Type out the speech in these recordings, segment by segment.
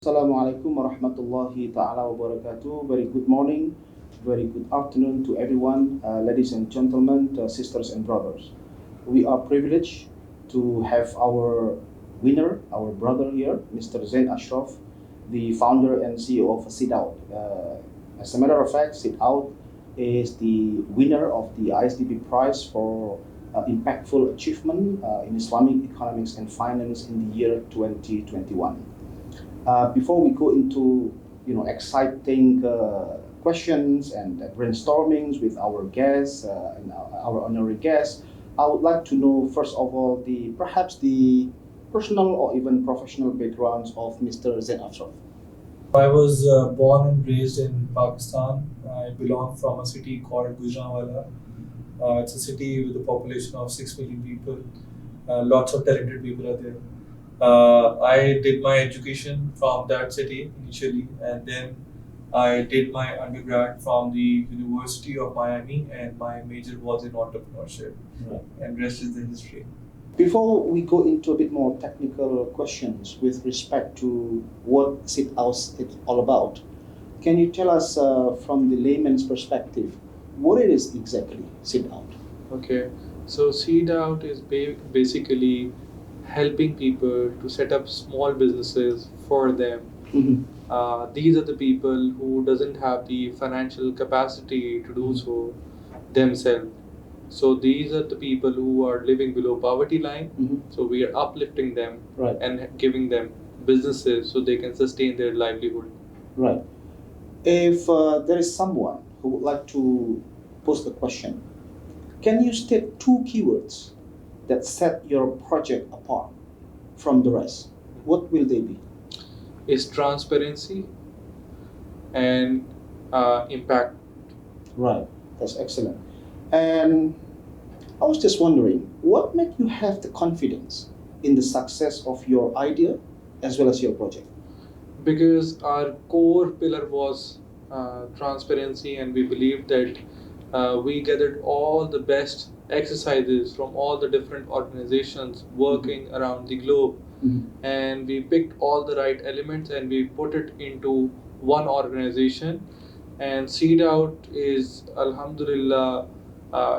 Assalamu alaikum wa rahmatullahi ta'ala wa barakatuh. Very good morning, very good afternoon to everyone, ladies and gentlemen, sisters and brothers. We are privileged to have our winner, our brother here, Mr. Zain Ashraf, the founder and CEO of SIDOUT. As a matter of fact, SIDOUT is the winner of the IsDB Prize for impactful achievement in Islamic economics and finance in the year 2021. Before we go into exciting questions and brainstormings with our guests and our honorary guests, I would like to know first of all perhaps the personal or even professional backgrounds of Mr. Zain Ashraf. I was born and raised in Pakistan. I belong from a city called Gujranwala. It's a city with a population of 6 million people. Lots of talented people are there. I did my education from that city initially, and then I did my undergrad from the University of Miami, and my major was in entrepreneurship. Right. And rest is the history. Before we go into a bit more technical questions with respect to what SIDOUT is all about, can you tell us from the layman's perspective what it is exactly SIDOUT? Okay, so Seed Out is basically helping people to set up small businesses for them. These are the people who doesn't have the financial capacity to do so themselves. So these are the people who are living below poverty line. So we are uplifting them, Right. and giving them businesses so they can sustain their livelihood. Right. If there is someone who would like to pose the question, can you state two keywords that set your project apart from the rest? What will they be? Is transparency and impact. Right. That's excellent. And I was just wondering, what made you have the confidence in the success of your idea as well as your project? Because our core pillar was transparency, and we believed that we gathered all the best exercises from all the different organizations working around the globe, and we picked all the right elements and we put it into one organization. And Seed Out is, alhamdulillah,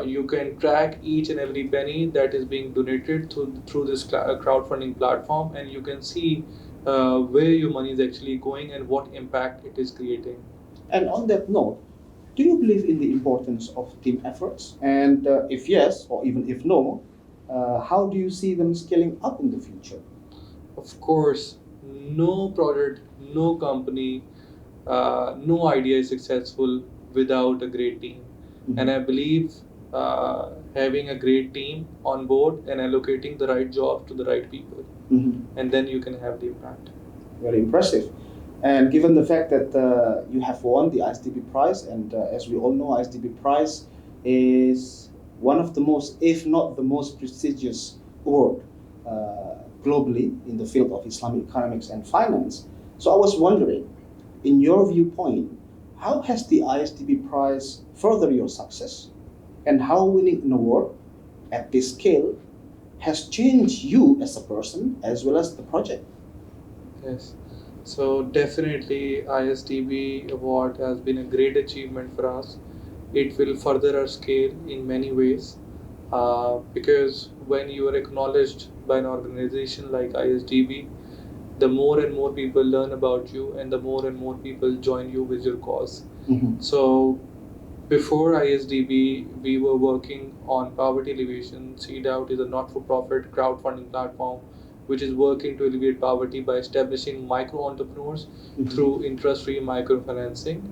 you can track each and every penny that is being donated through this crowdfunding platform, and you can see where your money is actually going and what impact it is creating. And on that note, do you believe in the importance of team efforts? And if yes, or even if no, how do you see them scaling up in the future? Of course, no product, no company, no idea is successful without a great team. And I believe having a great team on board and allocating the right job to the right people, and then you can have the impact. Very impressive. And given the fact that you have won the IsDB Prize, and as we all know, IsDB Prize is one of the most, if not the most prestigious award globally in the field of Islamic economics and finance. So I was wondering, in your viewpoint, how has the IsDB Prize furthered your success? And how winning an award at this scale has changed you as a person as well as the project? Yes. So definitely ISDB award has been a great achievement for us. It will further our scale in many ways, because when you are acknowledged by an organization like ISDB, the more and more people learn about you, and the more and more people join you with your cause. So before ISDB, we were working on poverty alleviation. Seed Out is a not-for-profit crowdfunding platform which is working to alleviate poverty by establishing micro entrepreneurs through interest-free microfinancing.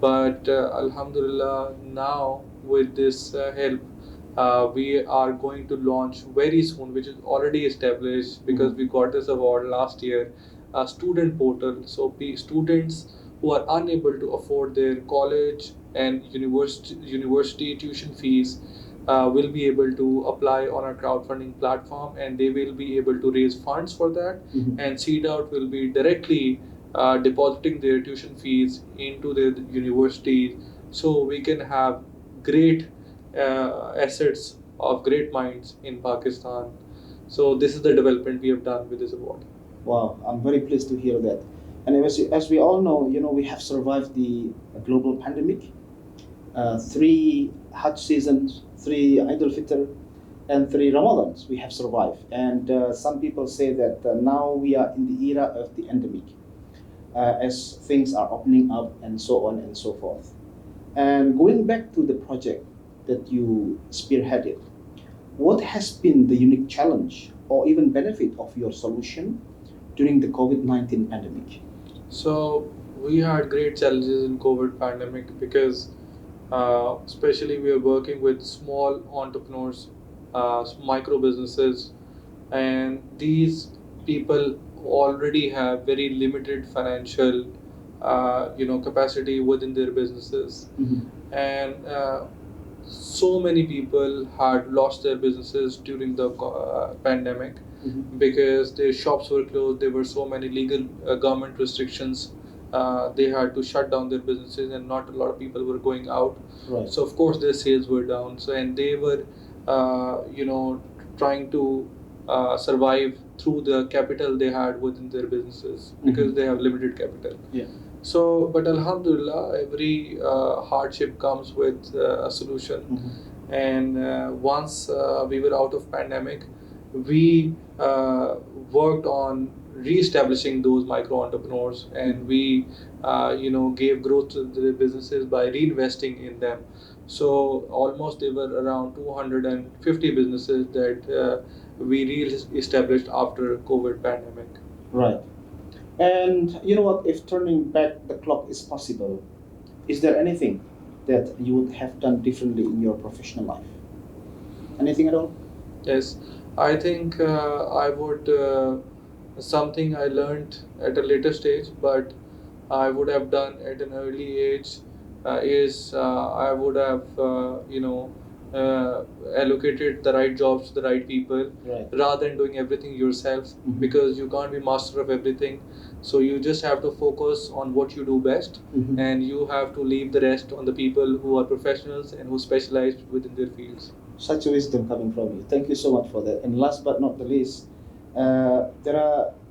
But Alhamdulillah, now with this help, we are going to launch very soon, which is already established because we got this award last year, a student portal. So students who are unable to afford their college and university tuition fees will be able to apply on our crowdfunding platform, and they will be able to raise funds for that. And Seed Out will be directly depositing their tuition fees into their universities, so we can have great assets of great minds in Pakistan. So this is the development we have done with this award. Wow, I'm very pleased to hear that. And as we all know, we have survived the global pandemic, three Hajj seasons, three Eid al-Fitr, and three Ramadans we have survived. And some people say that now we are in the era of the endemic, as things are opening up and so on and so forth. And going back to the project that you spearheaded, what has been the unique challenge or even benefit of your solution during the COVID-19 pandemic? So we had great challenges in COVID pandemic because especially we are working with small entrepreneurs, micro businesses, and these people already have very limited financial capacity within their businesses. And so many people had lost their businesses during the pandemic because their shops were closed. There were so many legal government restrictions. They had to shut down their businesses, and not a lot of people were going out. Right. So of course their sales were down. So and they were, trying to survive through the capital they had within their businesses because they have limited capital. Yeah. So, but Alhamdulillah, every hardship comes with a solution. And once we were out of pandemic, we worked on re-establishing those micro entrepreneurs, and we, gave growth to the businesses by reinvesting in them. So almost there were around 250 businesses that we re-established after COVID pandemic. Right. And you know what? If turning back the clock is possible, is there anything that you would have done differently in your professional life? Anything at all? Yes, I think I would, something I learned at a later stage, but I would have done at an early age is I would have, allocated the right jobs to the right people. Right. Rather than doing everything yourself, because you can't be master of everything. So you just have to focus on what you do best, and you have to leave the rest on the people who are professionals and who specialize within their fields. Such a wisdom coming from you. Thank you so much for that. And last but not the least,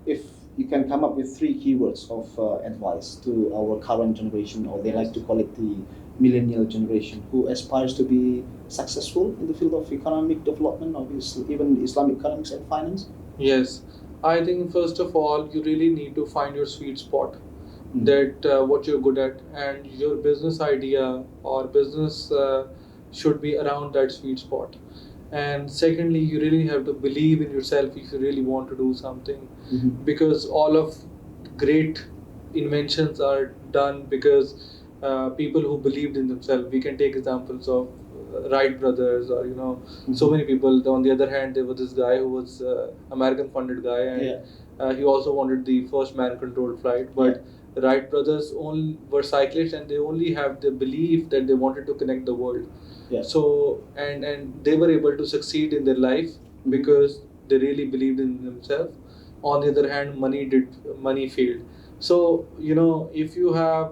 if you can come up with three keywords of advice to our current generation, or they like to call it the millennial generation, who aspires to be successful in the field of economic development, or even Islamic economics and finance? Yes, I think first of all, you really need to find your sweet spot, that what you're good at, and your business idea or business should be around that sweet spot. And secondly, you really have to believe in yourself if you really want to do something, because all of great inventions are done because people who believed in themselves. We can take examples of Wright brothers, or so many people. On the other hand, there was this guy who was American funded guy, and he also wanted the first man controlled flight. But the Wright brothers only were cyclists, and they only have the belief that they wanted to connect the world. So and they were able to succeed in their life because they really believed in themselves. On the other hand, money failed. So if you have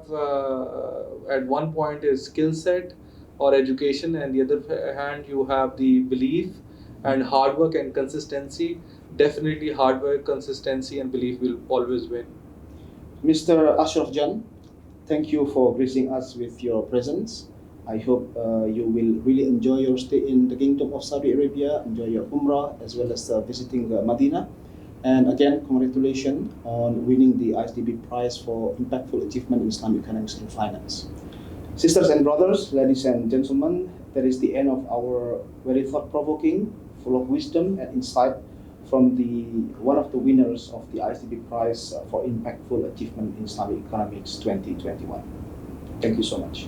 at one point a skill set or education, and the other hand you have the belief and hard work and consistency, definitely hard work, consistency, and belief will always win. Mr. Ashraf Jan, thank you for gracing us with your presence. I hope you will really enjoy your stay in the Kingdom of Saudi Arabia, enjoy your Umrah, as well as visiting Medina. And again, congratulations on winning the IsDB Prize for Impactful Achievement in Islamic Economics and Finance. Sisters and brothers, ladies and gentlemen, that is the end of our very thought-provoking, full of wisdom and insight from one of the winners of the IsDB Prize for Impactful Achievement in Islamic Economics 2021. Thank you so much.